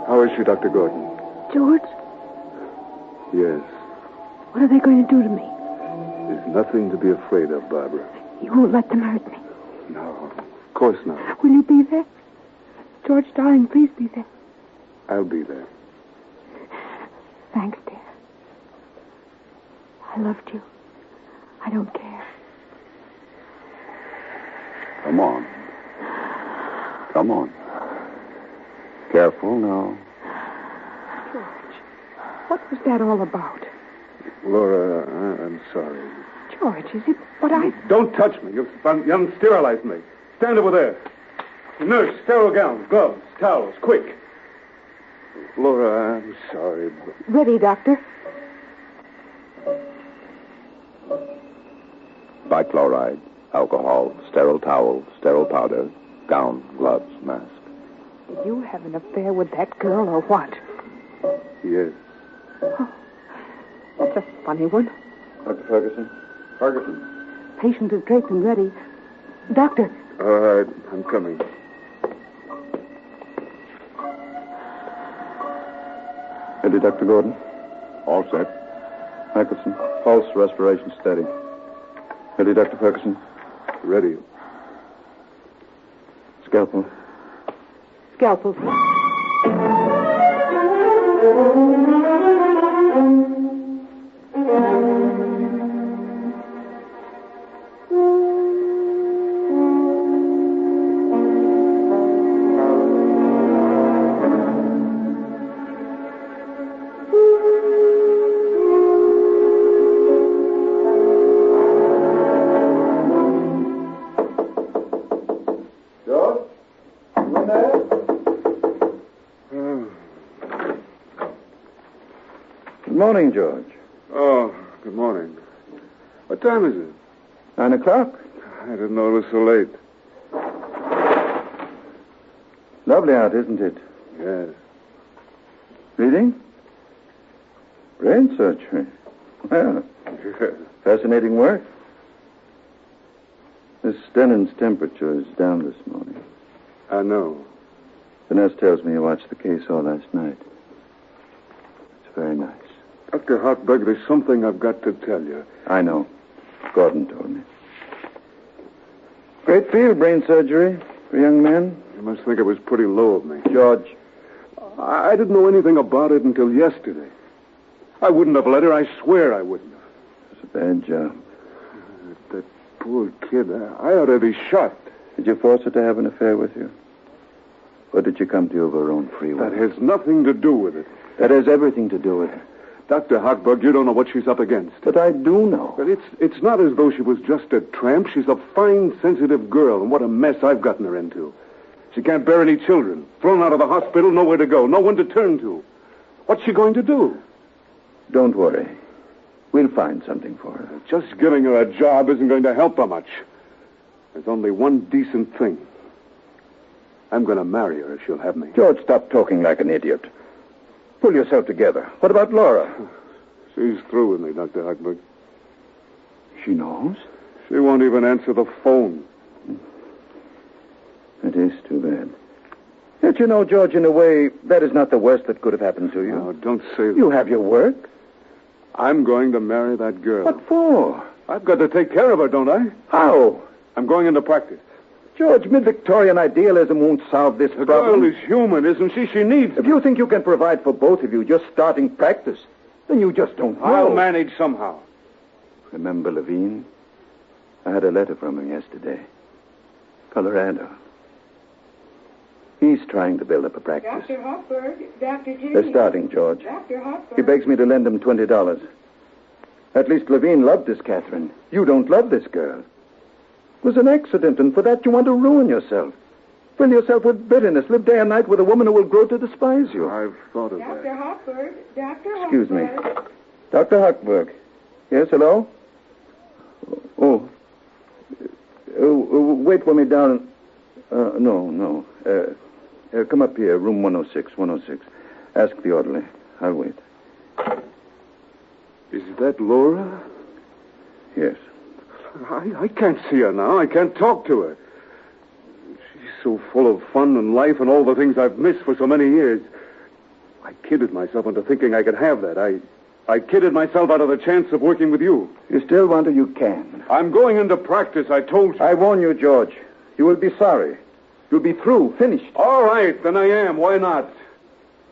How is she, Dr. Gordon? George, Yes. what are they going to do to me? There's nothing to be afraid of, Barbara. You won't let them hurt me. No, of course not. Will you be there? George, darling, please be there. I'll be there. Thanks, dear. I loved you. I don't care. Come on. Come on. Careful now. George, what was that all about? Laura, I'm sorry. George, is it what I... Don't touch me. You haven't sterilized me. Stand over there. Nurse, sterile gowns, gloves, towels, quick. Laura, I'm sorry, but... Ready, Doctor. Bichloride, alcohol, sterile towel, sterile powder, gown, gloves, mask. Did you have an affair with that girl or what? Yes. Oh, that's a funny one. Dr. Ferguson? Ferguson? Patient is draped and ready. Doctor. All right, I'm coming. Ready, Dr. Gordon? All set. Michelson, pulse, respiration steady. Ready, Dr. Ferguson? Ready. Scalpel. Scalpel. Good morning, George. Oh, good morning. What time is it? 9 o'clock. I didn't know it was so late. Lovely out, isn't it? Yes. Reading? Brain surgery. Well, fascinating work. Miss Dennon's temperature is down this morning. I know. The nurse tells me you watched the case all last night. It's very nice. Dr. Hartberg, there's something I've got to tell you. I know. Gordon told me. Great field, brain surgery, for young men. You must think it was pretty low of me. George. I didn't know anything about it until yesterday. I wouldn't have let her. I swear I wouldn't have. It's a bad job. That poor kid. I ought to be shot. Did you force her to have an affair with you? Or did you come to you of her own free will? That has nothing to do with it. That has everything to do with it. Dr. Hartberg, you don't know what she's up against. But I do know. But it's not as though she was just a tramp. She's a fine, sensitive girl, and what a mess I've gotten her into. She can't bear any children. Thrown out of the hospital, nowhere to go, no one to turn to. What's she going to do? Don't worry. We'll find something for her. Just giving her a job isn't going to help her much. There's only one decent thing. I'm going to marry her if she'll have me. George, stop talking like an idiot. Pull yourself together. What about Laura? She's through with me, Dr. Hartberg. She knows? She won't even answer the phone. It is too bad. Yet you know, George, in a way, that is not the worst that could have happened to you. No, don't say that. You have your work. I'm going to marry that girl. What for? I've got to take care of her, don't I? How? I'm going into practice. George, mid-Victorian idealism won't solve this problem. The girl is human, isn't she? She needs If you think you can provide for both of you just starting practice, then you just don't know. I'll manage somehow. Remember Levine? I had a letter from him yesterday. Colorado. He's trying to build up a practice. Dr. Hoffberg, Dr. Jenny. They're starting, George. Dr. Hoffberg. He begs me to lend him $20. At least Levine loved this Catherine. You don't love this girl. It was an accident, and for that you want to ruin yourself. Fill yourself with bitterness. Live day and night with a woman who will grow to despise you. I've thought of Dr. that. Hoffberg, Dr. Hoffberg. Excuse me. Dr. Hochberg. Yes, hello? Oh. Wait for me down. No. Come up here, room 106. Ask the orderly. I'll wait. Is that Laura? Yes. I can't see her now. I can't talk to her. She's so full of fun and life and all the things I've missed for so many years. I kidded myself into thinking I could have that. I kidded myself out of the chance of working with you. You still want her, you can. I'm going into practice, I told you. I warn you, George. You will be sorry. You'll be through, finished. All right, then I am. Why not?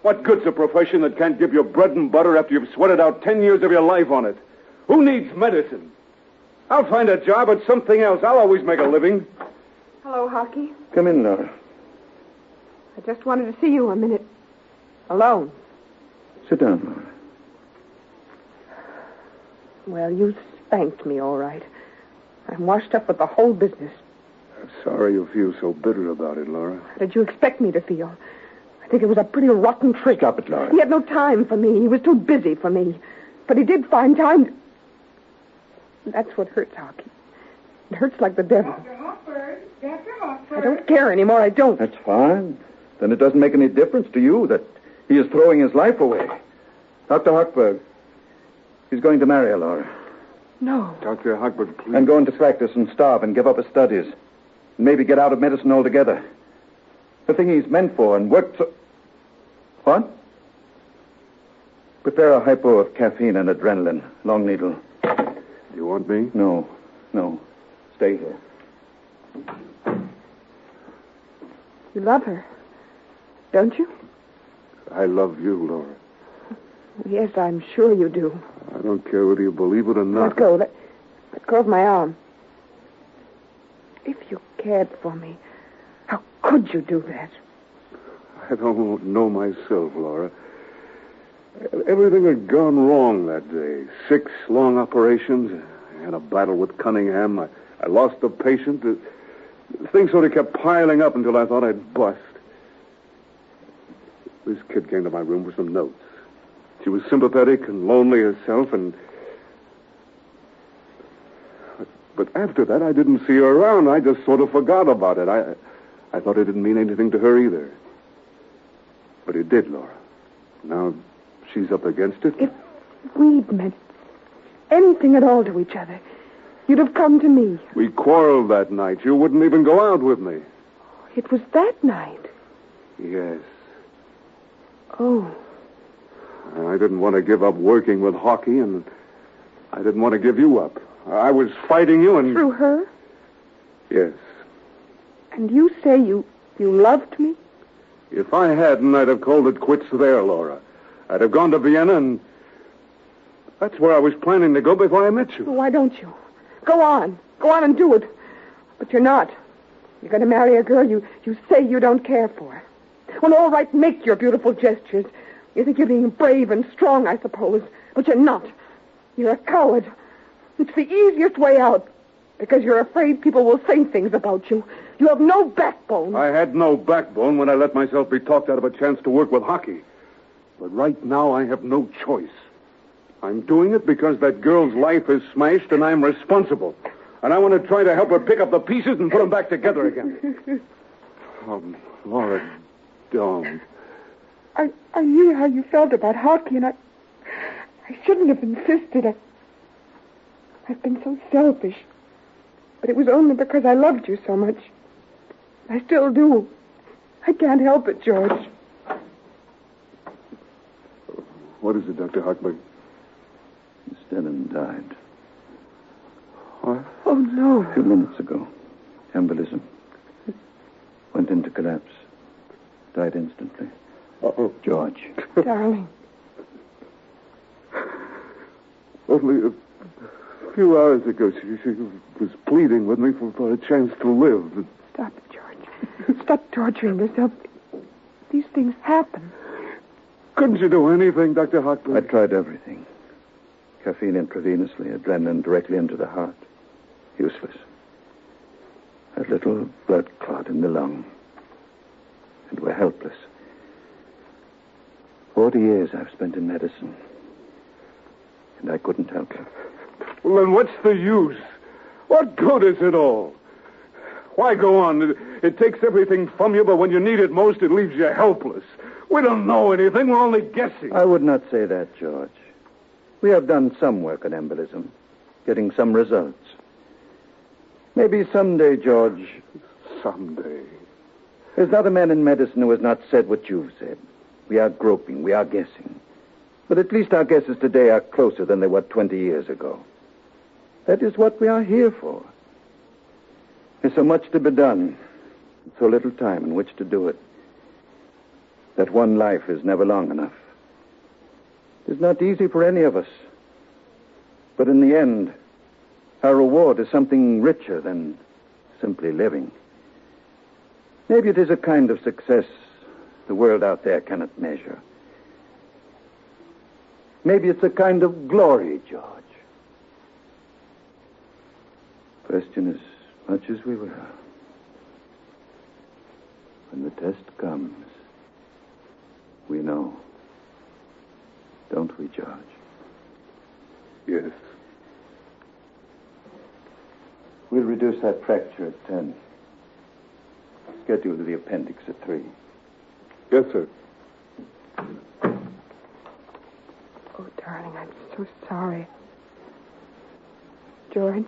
What good's a profession that can't give you bread and butter after you've sweated out 10 years of your life on it? Who needs medicine? I'll find a job at something else. I'll always make a living. Hello, Hockey. Come in, Laura. I just wanted to see you a minute. Alone. Sit down, Laura. Well, you thanked me, all right. I'm washed up with the whole business. I'm sorry you feel so bitter about it, Laura. How did you expect me to feel? I think it was a pretty rotten trick. Stop it, Laura. He had no time for me. He was too busy for me. But he did find time to... That's what hurts, Hockey. It hurts like the devil. Dr. Hochberg, Dr. Hochberg. I don't care anymore. I don't. That's fine. Then it doesn't make any difference to you that he is throwing his life away. Dr. Hochberg, he's going to marry her, Laura. No. Dr. Hochberg, please. And go into practice and starve and give up his studies. And maybe get out of medicine altogether. The thing he's meant for and worked so... What? Prepare a hypo of caffeine and adrenaline. Long needle. You want me? No. Stay here. You love her, don't you? I love you, Laura. Yes, I'm sure you do. I don't care whether you believe it or not. Let go. Let go of my arm. If you cared for me, how could you do that? I don't know myself, Laura. Everything had gone wrong that day. 6 long operations and a battle with Cunningham. I lost a patient. Things sort of kept piling up until I thought I'd bust. This kid came to my room with some notes. She was sympathetic and lonely herself, But after that, I didn't see her around. I just sort of forgot about it. I thought it didn't mean anything to her either. But it did, Laura. Now she's up against it. If we'd meant anything at all to each other, you'd have come to me. We quarreled that night. You wouldn't even go out with me. It was that night. Yes. Oh. I didn't want to give up working with Hockey, and I didn't want to give you up. I was fighting you and... Through her? Yes. And you say you loved me? If I hadn't, I'd have called it quits there, Laura. I'd have gone to Vienna, and that's where I was planning to go before I met you. Why don't you? Go on. Go on and do it. But you're not. You're going to marry a girl you say you don't care for. Well, all right, make your beautiful gestures. You think you're being brave and strong, I suppose. But you're not. You're a coward. It's the easiest way out. Because you're afraid people will say things about you. You have no backbone. I had no backbone when I let myself be talked out of a chance to work with Hockey. But right now, I have no choice. I'm doing it because that girl's life is smashed and I'm responsible. And I want to try to help her pick up the pieces and put them back together again. Laura, don't. I knew how you felt about Hockey, and I shouldn't have insisted. I've been so selfish. But it was only because I loved you so much. I still do. I can't help it, George. What is it, Dr. Hochberg? Miss Denon died. What? Oh, no. A few minutes ago. Embolism. Went into collapse. Died instantly. Uh-oh. George. Darling. Only a few hours ago, she was pleading with me for a chance to live. Stop it, George. Stop torturing yourself. These things happen. Couldn't you do anything, Dr. Hochberg? I tried everything. Caffeine intravenously, adrenaline directly into the heart. Useless. A little blood clot in the lung. And we're helpless. 40 years I've spent in medicine. And I couldn't help her. Well, then what's the use? What good is it all? Why go on? It takes everything from you, but when you need it most, it leaves you helpless. We don't know anything. We're only guessing. I would not say that, George. We have done some work on embolism, getting some results. Maybe someday, George... Someday? There's not a man in medicine who has not said what you've said. We are groping. We are guessing. But at least our guesses today are closer than they were 20 years ago. That is what we are here for. There's so much to be done, so little time in which to do it. That one life is never long enough. It's not easy for any of us. But in the end, our reward is something richer than simply living. Maybe it is a kind of success the world out there cannot measure. Maybe it's a kind of glory, George. Question as much as we will. When the test comes, we know. Don't we, George? Yes. We'll reduce that fracture at 10. Schedule the appendix at 3. Yes, sir. Oh, darling, I'm so sorry. George,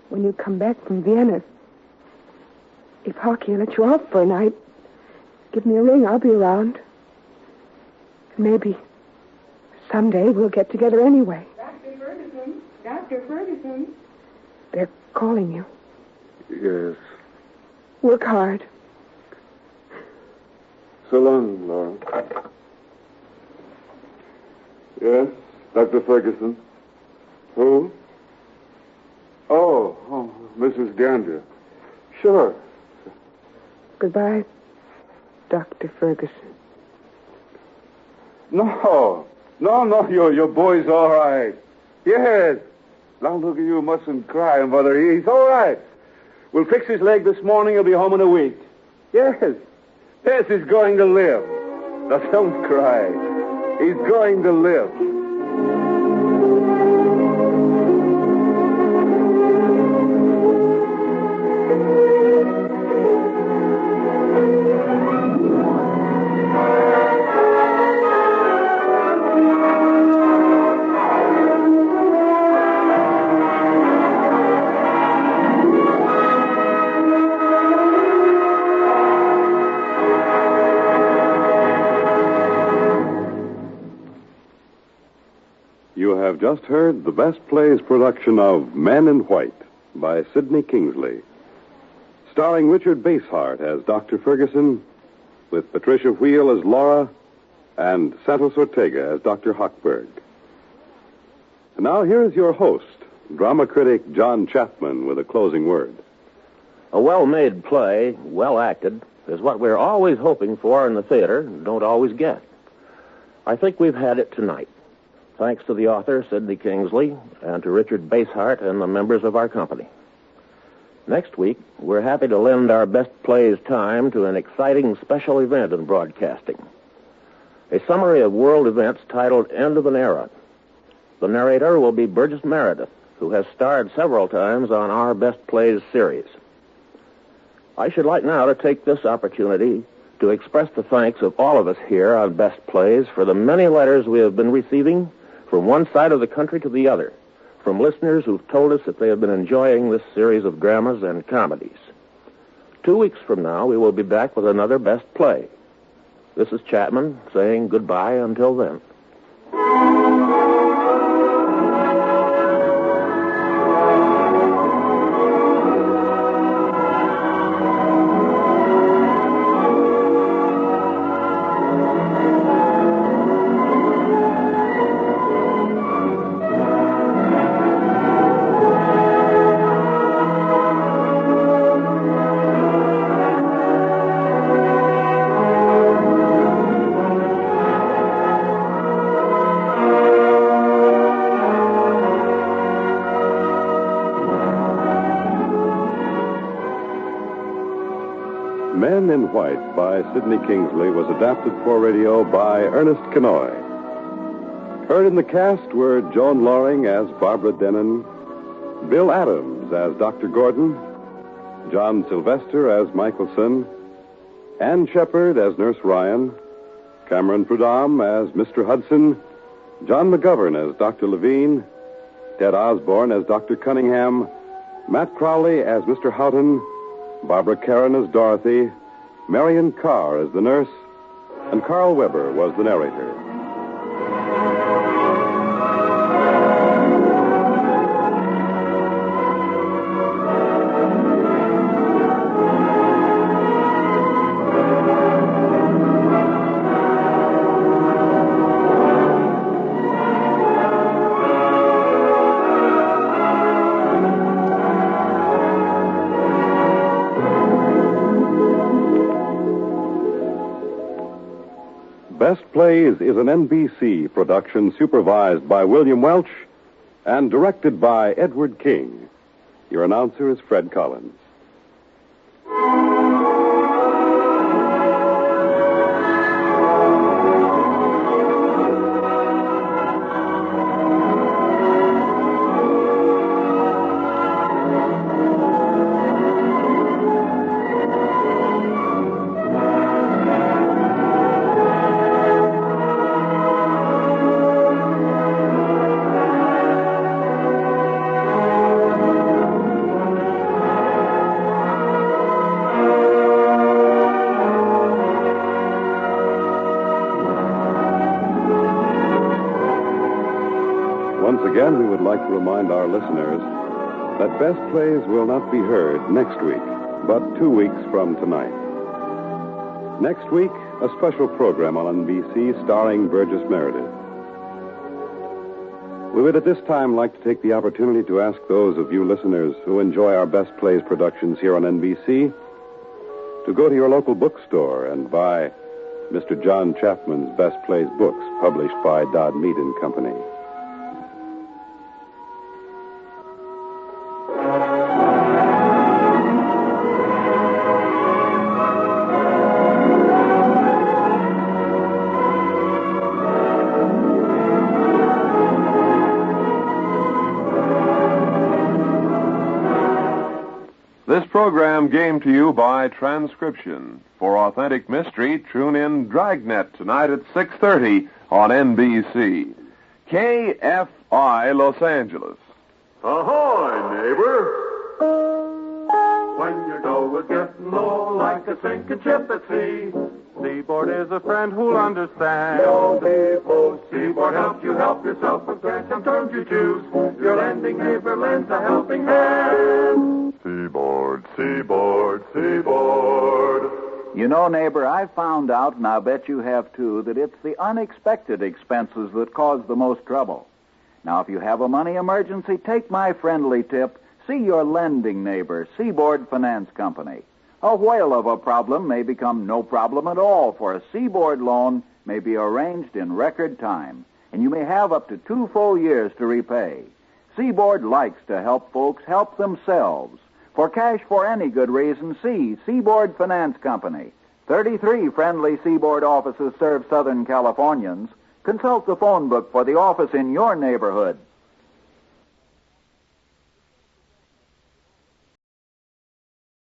when you come back from Vienna, if Hockey lets you off for a night, give me a ring. I'll be around. Maybe someday we'll get together anyway. Dr. Ferguson. Dr. Ferguson. They're calling you. Yes. Work hard. So long, Laura. Yes, Dr. Ferguson. Who? Oh, Mrs. Gander. Sure. Goodbye, Dr. Ferguson. No, your boy's all right. Yes. Now look at you, mustn't cry, Mother. He's all right. We'll fix his leg this morning. He'll be home in a week. Yes, he's going to live. Now don't cry. He's going to live. You have just heard the Best Plays production of Men in White by Sidney Kingsley, starring Richard Basehart as Dr. Ferguson, with Patricia Wheel as Laura, and Santos Ortega as Dr. Hochberg. And now here's your host, drama critic John Chapman, with a closing word. A well-made play, well acted, is what we're always hoping for in the theater and don't always get. I think we've had it tonight. Thanks to the author, Sidney Kingsley, and to Richard Basehart and the members of our company. Next week, we're happy to lend our Best Plays time to an exciting special event in broadcasting. A summary of world events titled End of an Era. The narrator will be Burgess Meredith, who has starred several times on our Best Plays series. I should like now to take this opportunity to express the thanks of all of us here on Best Plays for the many letters we have been receiving from one side of the country to the other, from listeners who've told us that they have been enjoying this series of dramas and comedies. 2 weeks from now, we will be back with another Best Play. This is Chapman saying goodbye until then. Men in White by Sidney Kingsley was adapted for radio by Ernest Kenoy. Heard in the cast were Joan Loring as Barbara Denon, Bill Adams as Dr. Gordon, John Sylvester as Michelson, Ann Shepard as Nurse Ryan, Cameron Prudhomme as Mr. Hudson, John McGovern as Dr. Levine, Ted Osborne as Dr. Cunningham, Matt Crowley as Mr. Houghton, Barbara Karen as Dorothy, Marion Carr as the nurse, and Carl Weber was the narrator. Best Plays is an NBC production supervised by William Welch and directed by Edward King. Your announcer is Fred Collins. Once again, we would like to remind our listeners that Best Plays will not be heard next week, but 2 weeks from tonight. Next week, a special program on NBC starring Burgess Meredith. We would at this time like to take the opportunity to ask those of you listeners who enjoy our Best Plays productions here on NBC to go to your local bookstore and buy Mr. John Chapman's Best Plays books, published by Dodd Mead and Company. This program came to you by transcription. For authentic mystery, tune in Dragnet tonight at 6:30 on NBC. KFI Los Angeles. Ahoy, neighbor! When your dough is getting low like a sinking ship at sea, Seaboard is a friend who'll understand. No depot, Seaboard helps you help yourself with grants and terms you choose. Your lending neighbor lends a helping hand. Seaboard, Seaboard, Seaboard. You know, neighbor, I've found out, and I'll bet you have too, that it's the unexpected expenses that cause the most trouble. Now, if you have a money emergency, take my friendly tip. See your lending neighbor, Seaboard Finance Company. A whale of a problem may become no problem at all, for a Seaboard loan may be arranged in record time, and you may have up to 2 full years to repay. Seaboard likes to help folks help themselves. For cash for any good reason, see Seaboard Finance Company. 33 friendly Seaboard offices serve Southern Californians. Consult the phone book for the office in your neighborhood.